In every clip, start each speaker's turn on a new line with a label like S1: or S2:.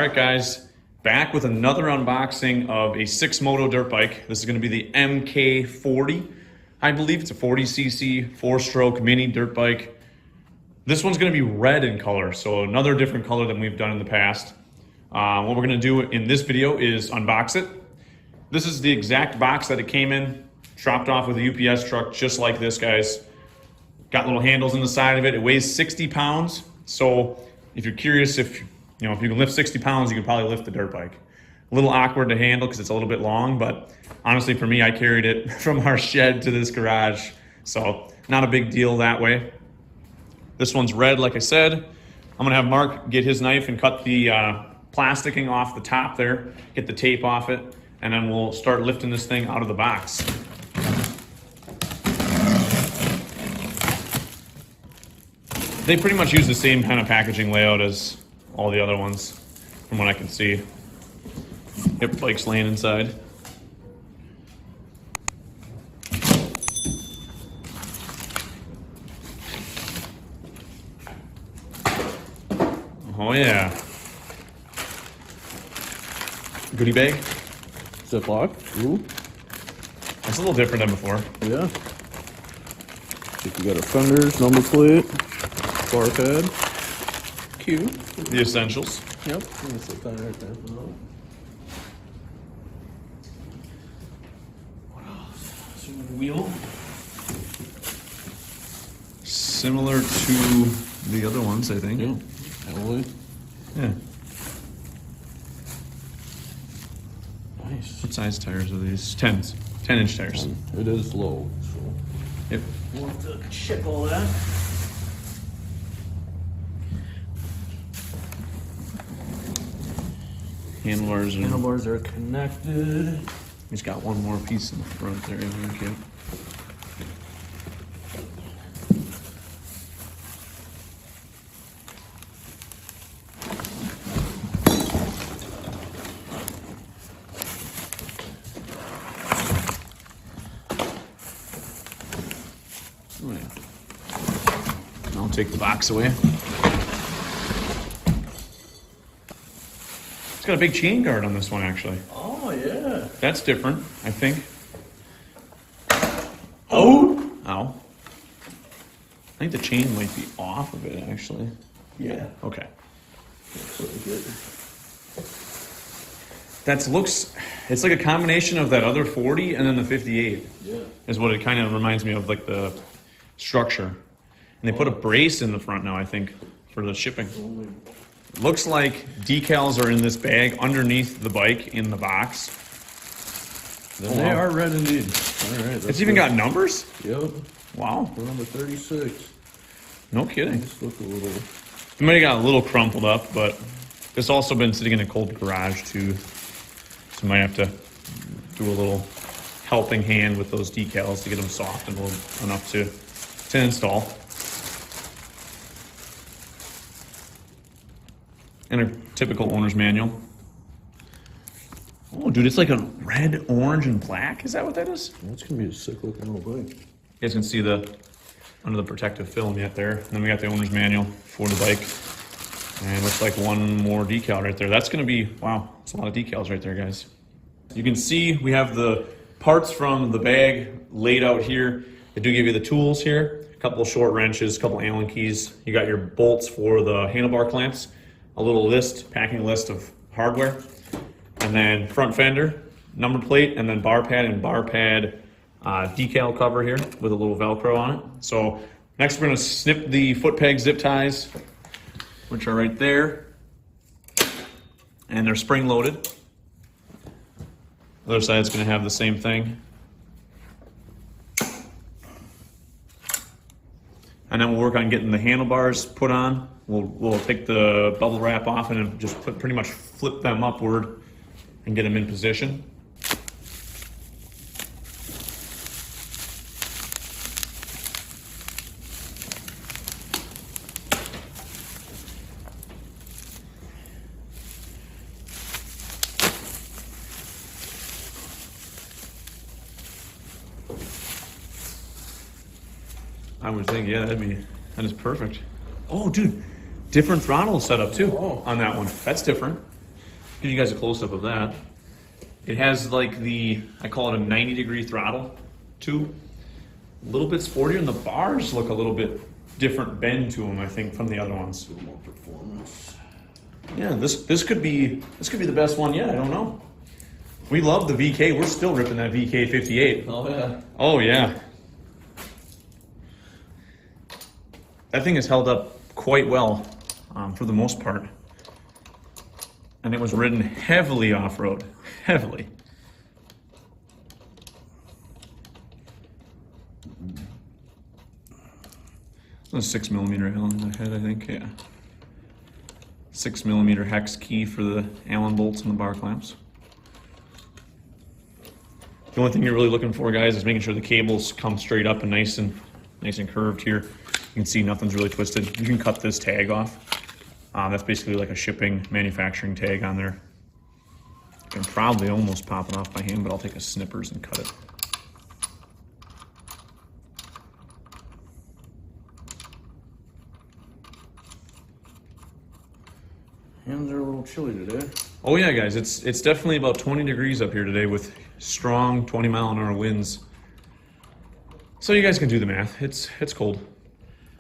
S1: right, guys, back with another unboxing of a SYX Moto dirt bike. This is going to be the MK40. I believe it's a 40cc 4-stroke mini dirt bike. This one's going to be red in color, so another different color than we've done in the past. What we're going to do in this video is unbox it. This is the exact box that it came in, dropped off with a UPS truck, just like this, guys. Got little handles in the side of it. It weighs 60 pounds. So if you're curious if you can lift 60 pounds, you can probably lift the dirt bike. A little awkward to handle because it's a little bit long, but honestly for me, I carried it from our shed to this garage. So not a big deal that way. This one's red, like I said. I'm gonna have Mark get his knife and cut the plasticking off the top there, get the tape off it, and then we'll start lifting this thing out of the box. They pretty much use the same kind of packaging layout as all the other ones, from what I can see. Yep, bike's laying inside. Oh yeah. Goodie bag.
S2: Ziploc. Ooh.
S1: That's a little different than before.
S2: Yeah. Think we got our fenders, number plate, bar pad, cue.
S1: The essentials.
S2: Yep. Let's put that right there.
S1: What else? Wheel. Similar to the other ones, I think.
S2: Yeah. Alloy.
S1: Yeah.
S2: Nice.
S1: What size tires are these? 10s. 10-inch tires.
S2: It is low, so.
S1: Yep.
S2: We'll have to check all that. Handlebars are connected.
S1: He's got one more piece in the front there, I think. Yeah. Oh, yeah. I'll take the box away. It's got a big chain guard on this one, actually.
S2: Oh, yeah.
S1: That's different, I think.
S2: Oh!
S1: Ow. I think the chain might be off of it, actually.
S2: Yeah.
S1: Okay.
S2: That's really good.
S1: It's like a combination of that other 40 and then the 58.
S2: Yeah.
S1: Is what it kind of reminds me of, like the structure. And they put a brace in the front now, I think, for the shipping. Looks like decals are in this bag underneath the bike in the box.
S2: They are red indeed. All right.
S1: It's even got numbers?
S2: Yep.
S1: Wow.
S2: We're number 36.
S1: No kidding.
S2: Just look a little.
S1: It might have got a little crumpled up, but it's also been sitting in a cold garage too. So might have to do a little helping hand with those decals to get them soft and enough to install. And a typical owner's manual. Oh, dude, it's like a red, orange, and black. Is that what that is?
S2: That's gonna be a sick looking little bike.
S1: You guys can see the under the protective film yet there. And then we got the owner's manual for the bike. And looks like one more decal right there. That's gonna be, wow, that's a lot of decals right there, guys. You can see we have the parts from the bag laid out here. They do give you the tools here. A couple of short wrenches, a couple of Allen keys. You got your bolts for the handlebar clamps. A little list, packing list of hardware, and then front fender, number plate, and then bar pad decal cover here with a little Velcro on it. So next we're gonna snip the foot peg zip ties, which are right there, and they're spring loaded. The other side's gonna have the same thing. And then we'll work on getting the handlebars put on. We'll take the bubble wrap off and just pretty much flip them upward and get them in position. I would think, yeah, that is perfect. Oh, dude, different throttle setup too on that one. That's different. Give you guys a close-up of that. It has like I call it a 90-degree throttle tube. A little bit sportier, and the bars look a little bit different bend to them, I think, from the other ones.
S2: A little more performance.
S1: Yeah, this could be the best one yet. I don't know. We love the VK. We're still ripping that VK58.
S2: Oh yeah.
S1: Oh yeah. That thing has held up quite well for the most part. And it was ridden heavily off-road. Heavily. A 6mm Allen head, I think, yeah. 6mm hex key for the Allen bolts and the bar clamps. The only thing you're really looking for, guys, is making sure the cables come straight up and nice and curved here. You can see nothing's really twisted. You can cut this tag off. That's basically like a shipping manufacturing tag on there. I can probably almost pop it off by hand, but I'll take a snippers and cut it.
S2: Hands are a little chilly today.
S1: Oh yeah, guys, it's definitely about 20 degrees up here today with strong 20-mile-an-hour winds. So you guys can do the math. It's cold.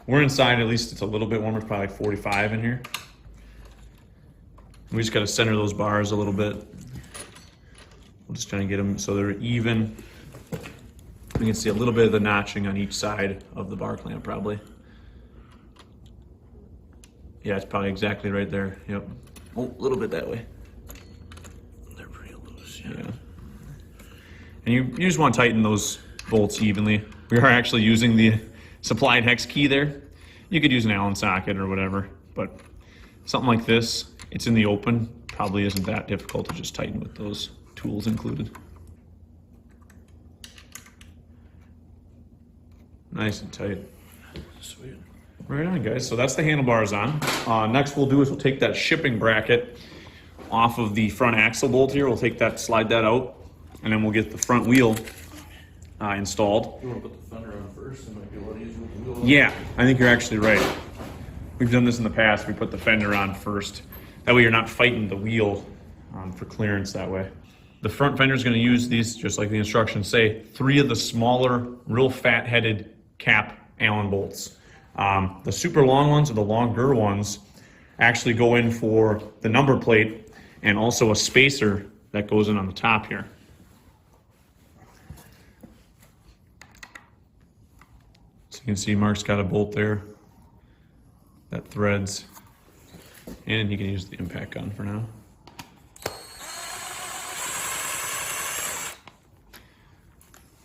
S1: We're inside, at least it's a little bit warmer. It's probably like 45 in here. We just got to center those bars a little bit. We'll just try to get them so they're even. You can see a little bit of the notching on each side of the bar clamp, probably. Yeah, it's probably exactly right there. Yep. Oh, a little bit that way.
S2: They're pretty loose, yeah.
S1: And you just want to tighten those bolts evenly. We are actually using the supplied hex key there. You could use an Allen socket or whatever, but something like this, it's in the open, probably isn't that difficult to just tighten with those tools included. Nice and tight.
S2: Sweet.
S1: Right on, guys. So that's the handlebars on. Next we'll do is we'll take that shipping bracket off of the front axle bolt here. We'll take that, slide that out, and then we'll get the front wheel installed.
S2: You want to put the fender on first? It might be a lot easier with the wheel.
S1: Yeah, I think you're actually right. We've done this in the past. We put the fender on first. That way you're not fighting the wheel for clearance that way. The front fender is going to use these, just like the instructions say, 3 of the smaller, real fat-headed cap Allen bolts. The super long ones, or the longer ones, actually go in for the number plate and also a spacer that goes in on the top here. So you can see Mark's got a bolt there that threads, and he can use the impact gun for now.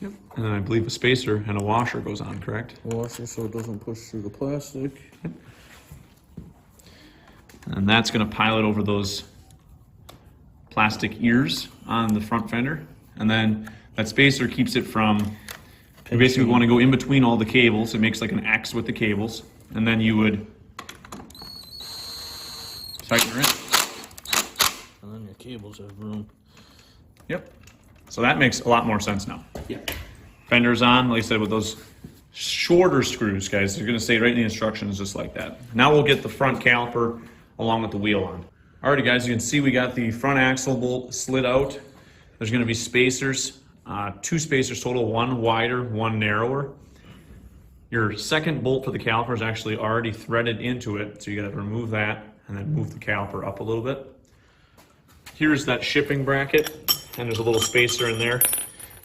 S1: Yep. And then I believe a spacer and a washer goes on, correct?
S2: Washer so it doesn't push through the plastic.
S1: Yep. And that's going to pilot over those plastic ears on the front fender. And then that spacer keeps it from, you basically want to go in between all the cables. It makes like an X with the cables. And then you would tighten her in.
S2: And then your cables have room.
S1: Yep. So that makes a lot more sense now.
S2: Yeah.
S1: Fenders on, like I said, with those shorter screws, guys. They're going to say right in the instructions just like that. Now we'll get the front caliper along with the wheel on. Alrighty, guys, you can see we got the front axle bolt slid out. There's going to be spacers, 2 spacers total, 1 wider, 1 narrower. Your second bolt for the caliper is actually already threaded into it, so you got to remove that and then move the caliper up a little bit. Here's that shipping bracket, and there's a little spacer in there.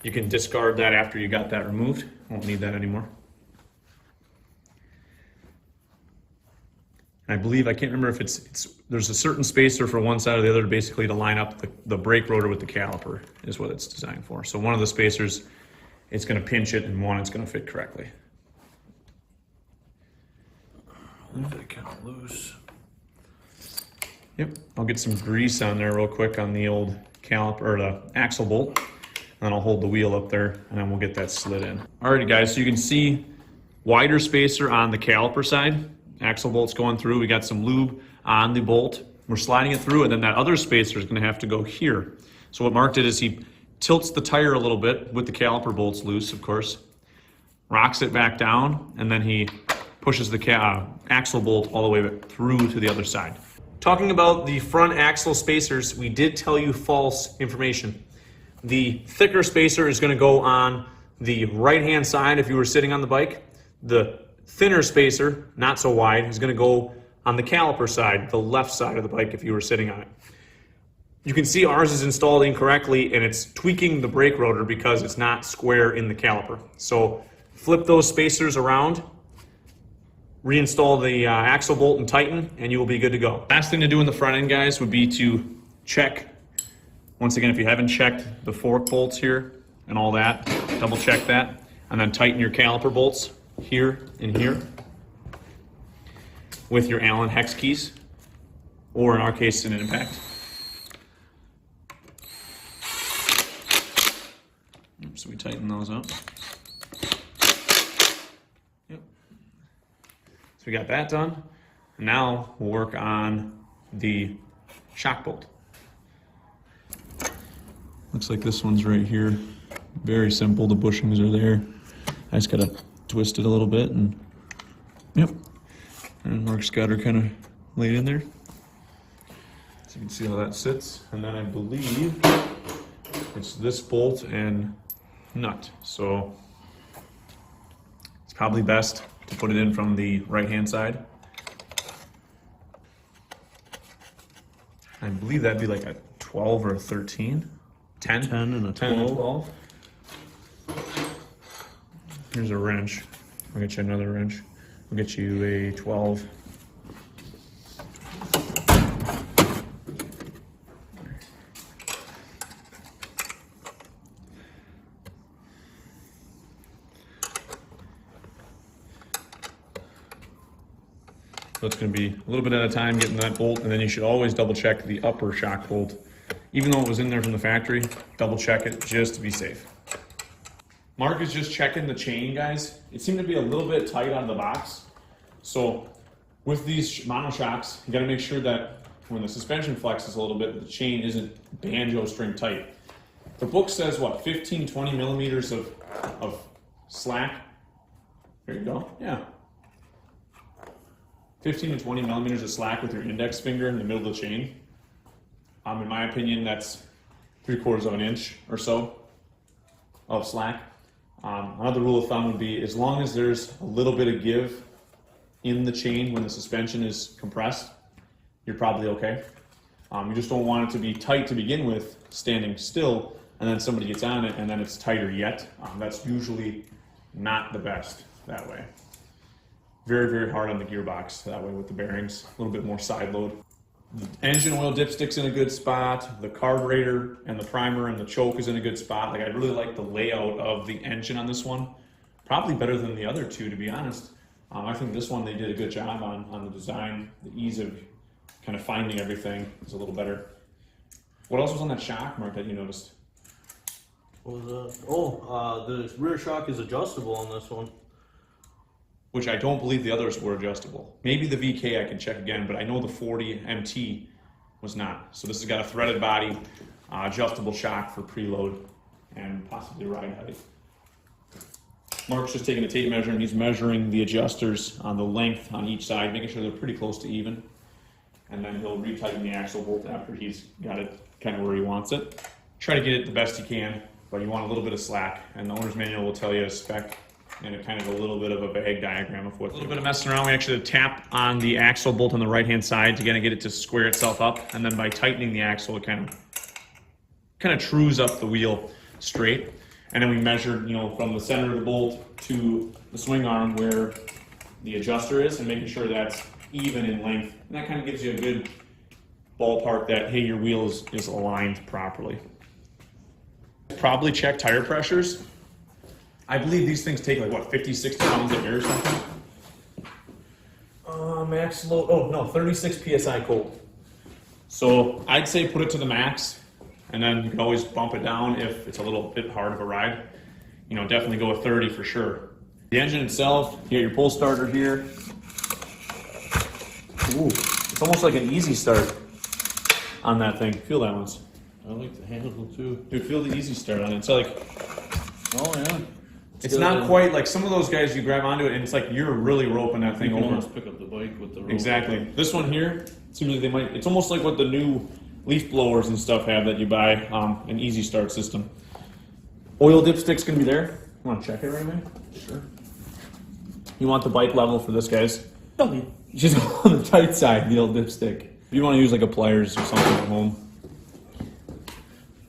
S1: You can discard that after you got that removed. Won't need that anymore. And I believe, I can't remember if there's a certain spacer for one side or the other basically to line up the brake rotor with the caliper is what it's designed for. So one of the spacers, it's going to pinch it, and one it's going to fit correctly.
S2: They're kind of loose.
S1: Yep, I'll get some grease on there real quick on the old caliper, or the axle bolt, and then I'll hold the wheel up there, and then we'll get that slid in. Alrighty, guys, so you can see wider spacer on the caliper side. Axle bolt's going through. We got some lube on the bolt. We're sliding it through, and then that other spacer is going to have to go here. So what Mark did is he tilts the tire a little bit with the caliper bolts loose, of course, rocks it back down, and then he pushes the axle bolt all the way through to the other side.
S3: talking about the front axle spacers, we did tell you false information. The thicker spacer is going to go on the right-hand side if you were sitting on the bike. The thinner spacer, not so wide, is going to go on the caliper side, the left side of the bike if you were sitting on it. You can see ours is installed incorrectly and it's tweaking the brake rotor because it's not square in the caliper. So flip those spacers around, reinstall the axle bolt and tighten, and you will be good to go.
S1: Last thing to do in the front end, guys, would be to check. Once again, if you haven't checked the fork bolts here and all that, double check that, and then tighten your caliper bolts here and here with your Allen hex keys, or in our case, an impact. So we tighten those up. Yep. So we got that done. Now we'll work on the shock bolt. Looks like this one's right here. Very simple, the bushings are there. I just gotta twist it a little bit and, yep. And Mark's got her kind of laid in there. So you can see how that sits. And then I believe it's this bolt and nut. So it's probably best to put it in from the right-hand side. I believe that'd be like a 12 or a 13. 10?
S2: 10 and a
S1: 10 and
S2: 12.
S1: 12. Here's a wrench. I'll get you another wrench. We'll get you a 12. So it's going to be a little bit at a time getting that bolt, and then you should always double check the upper shock bolt. Even though it was in there from the factory, double check it just to be safe. Mark is just checking the chain, guys. It seemed to be a little bit tight out of the box. So with these monoshocks, you gotta make sure that when the suspension flexes a little bit, the chain isn't banjo string tight. The book says what, 15, 20 millimeters of slack? There you go, yeah. 15 to 20 millimeters of slack with your index finger in the middle of the chain. In my opinion, that's 3/4 of an inch or so of slack. Another rule of thumb would be as long as there's a little bit of give in the chain when the suspension is compressed, you're probably okay. You just don't want it to be tight to begin with, standing still, and then somebody gets on it and then it's tighter yet. That's usually not the best that way. Very, very hard on the gearbox that way with the bearings, a little bit more side load. The engine oil dipstick's in a good spot. The carburetor and the primer and the choke is in a good spot. Like, I really like the layout of the engine on this one. Probably better than the other two, to be honest. I think this one they did a good job on the design. The ease of kind of finding everything is a little better. What else was on that shock, Mark, that you noticed?
S2: What was that? The rear shock is adjustable on this one.
S1: Which I don't believe the others were adjustable. Maybe the VK I can check again, but I know the 40 MT was not. So this has got a threaded body, adjustable shock for preload, and possibly ride height. Mark's just taking a tape measure and he's measuring the adjusters on the length on each side, making sure they're pretty close to even. And then he'll retighten the axle bolt after he's got it kind of where he wants it. Try to get it the best you can, but you want a little bit of slack. And the owner's manual will tell you a spec and a kind of a little bit of a vague diagram of what. A little bit of messing around, we actually tap on the axle bolt on the right-hand side to kind of get it to square itself up, and then by tightening the axle, it kind of trues up the wheel straight. And then we measured, you know, from the center of the bolt to the swing arm where the adjuster is, and making sure that's even in length. And that kind of gives you a good ballpark that, hey, your wheel is aligned properly. Probably check tire pressures. I believe these things take like, what, 50, 60 pounds of air or something? Max load, oh no, 36 PSI cold. So I'd say put it to the max, and then you can always bump it down if it's a little bit hard of a ride. You know, definitely go with 30 for sure. The engine itself, you got your pull starter here. Ooh, it's almost like an easy start on that thing. Feel that one.
S2: I like the handle too.
S1: Dude, feel the easy start on it. It's like,
S2: oh yeah.
S1: It's not quite like some of those guys you grab onto it and it's like you're really roping that
S2: You
S1: thing
S2: can
S1: over.
S2: almost pick up the bike with the rope.
S1: Exactly. This one here, seems like they might, it's almost like what the new leaf blowers and stuff have that you buy, an easy start system. Oil dipstick's gonna be there. You wanna check it right away?
S2: Sure.
S1: You want the bike level for this, guys?
S2: Okay.
S1: Just on the tight side, the old dipstick. If you wanna use like a pliers or something at home.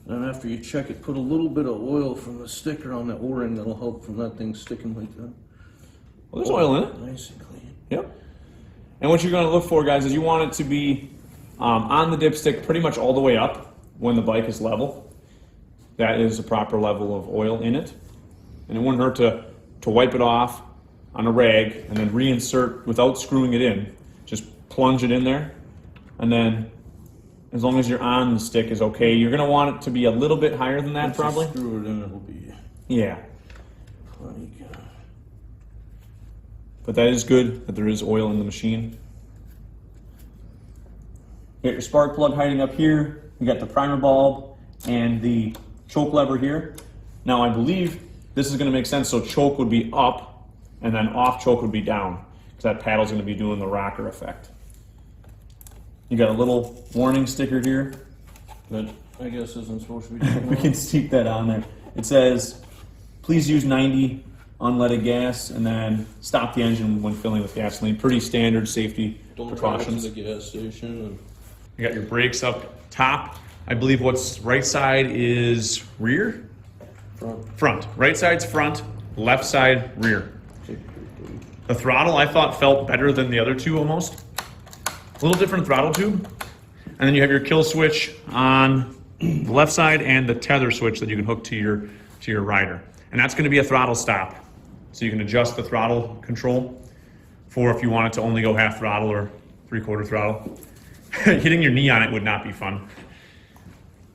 S2: And after you check it, put a little bit of oil from the sticker on the O-ring. That'll help from that thing sticking like that.
S1: Well, there's oil in it.
S2: Nice and clean.
S1: Yep. And what you're going to look for, guys, is you want it to be on the dipstick pretty much all the way up when the bike is level. That is a proper level of oil in it. And it wouldn't hurt to wipe it off on a rag and then reinsert without screwing it in. Just plunge it in there. And then as long as you're on the stick is okay. You're going to want it to be a little bit higher than that,
S2: Once you
S1: probably.
S2: screw it in, it'll be
S1: Yeah.
S2: plenty good.
S1: But that is good that there is oil in the machine. You got your spark plug hiding up here. You got the primer bulb and the choke lever here. Now I believe this is going to make sense. So choke would be up and then off choke would be down because that paddle's going to be doing the rocker effect. You got a little warning sticker here.
S2: That I guess isn't supposed to be.
S1: We can stick that on there. It says, please use 90 unleaded gas and then stop the engine when filling with gasoline. Pretty standard safety
S2: Don't
S1: precautions.
S2: drive to the gas station. And
S1: You got your brakes up top. I believe what's right side is rear? Front. Right side's front, left side rear. The throttle I thought felt better than the other two almost. A little different throttle tube. And then you have your kill switch on the left side and the tether switch that you can hook to your rider. And that's going to be a throttle stop. So you can adjust the throttle control for if you want it to only go half throttle or 3/4 throttle. Hitting your knee on it would not be fun.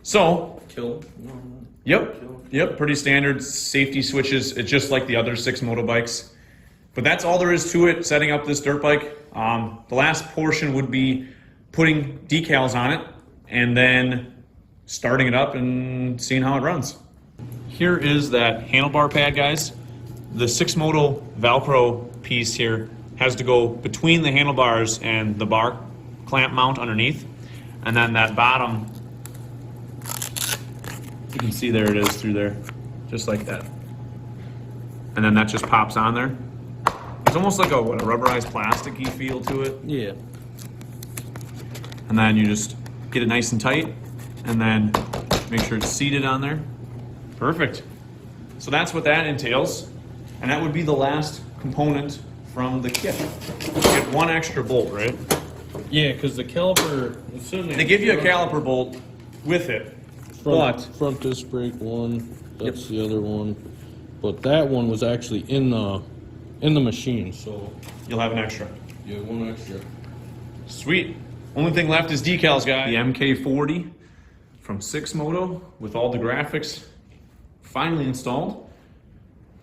S1: So,
S2: kill.
S1: yep, pretty standard safety switches. It's just like the other SYX Moto bikes. But that's all there is to it, setting up this dirt bike. The last portion would be putting decals on it and then starting it up and seeing how it runs. Here is that handlebar pad, guys. The SYX Moto Velcro piece here has to go between the handlebars and the bar clamp mount underneath. And then that bottom, you can see there it is through there, just like that. And then that just pops on there. It's almost like a rubberized plasticky feel to it.
S2: Yeah.
S1: And then you just get it nice and tight and then make sure it's seated on there. Perfect. So that's what that entails. And that would be the last component from the kit. You get one extra bolt, right?
S2: Yeah, because the caliper.
S1: They give you a caliper bolt with it.
S2: Front disc brake one. That's the other one. But that one was actually in the machine, so
S1: You'll have an extra.
S2: yeah, one extra.
S1: Sweet. Only thing left is decals, guys. The MK40 from SYX Moto with all the graphics finally installed.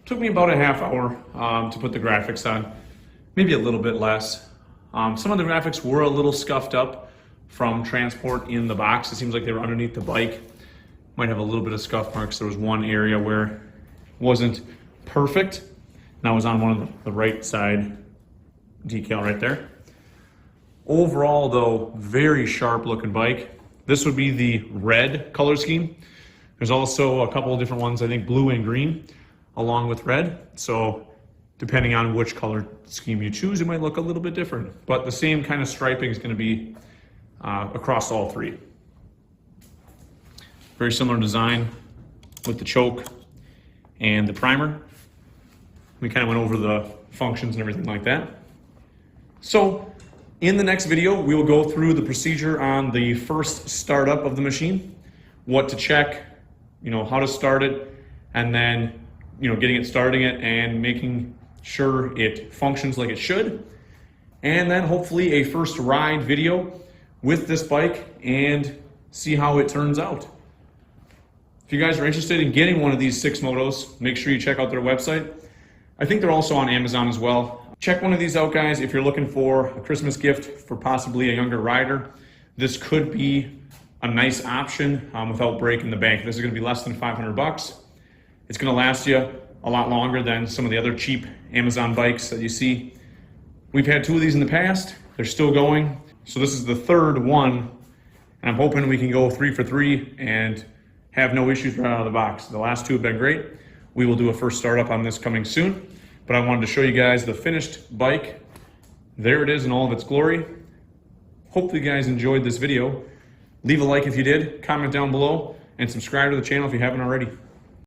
S1: Took me about a half hour to put the graphics on. Maybe a little bit less. Some of the graphics were a little scuffed up from transport in the box. It seems like they were underneath the bike. Might have a little bit of scuff marks. There was one area where it wasn't perfect. And I was on one of the right side decal right there. Overall though, very sharp looking bike. This would be the red color scheme. There's also a couple of different ones, I think blue and green, along with red. So depending on which color scheme you choose, it might look a little bit different. But the same kind of striping is gonna be across all three. Very similar design with the choke and the primer. We kind of went over the functions and everything like that. So in the next video, we will go through the procedure on the first startup of the machine, what to check, how to start it, and then, getting it, starting it, and making sure it functions like it should. And then hopefully a first ride video with this bike and see how it turns out. If you guys are interested in getting one of these SYX Motos, make sure you check out their website. I think they're also on Amazon as well. Check one of these out, guys, if you're looking for a Christmas gift for possibly a younger rider. This could be a nice option without breaking the bank. This is gonna be less than 500 bucks. It's gonna last you a lot longer than some of the other cheap Amazon bikes that you see. We've had 2 of these in the past. They're still going. So this is the 3rd one. And I'm hoping we can go 3 for 3 and have no issues right out of the box. The last 2 have been great. We will do a first startup on this coming soon. But I wanted to show you guys the finished bike. There it is in all of its glory. Hopefully you guys enjoyed this video. Leave a like if you did, comment down below, and subscribe to the channel if you haven't already.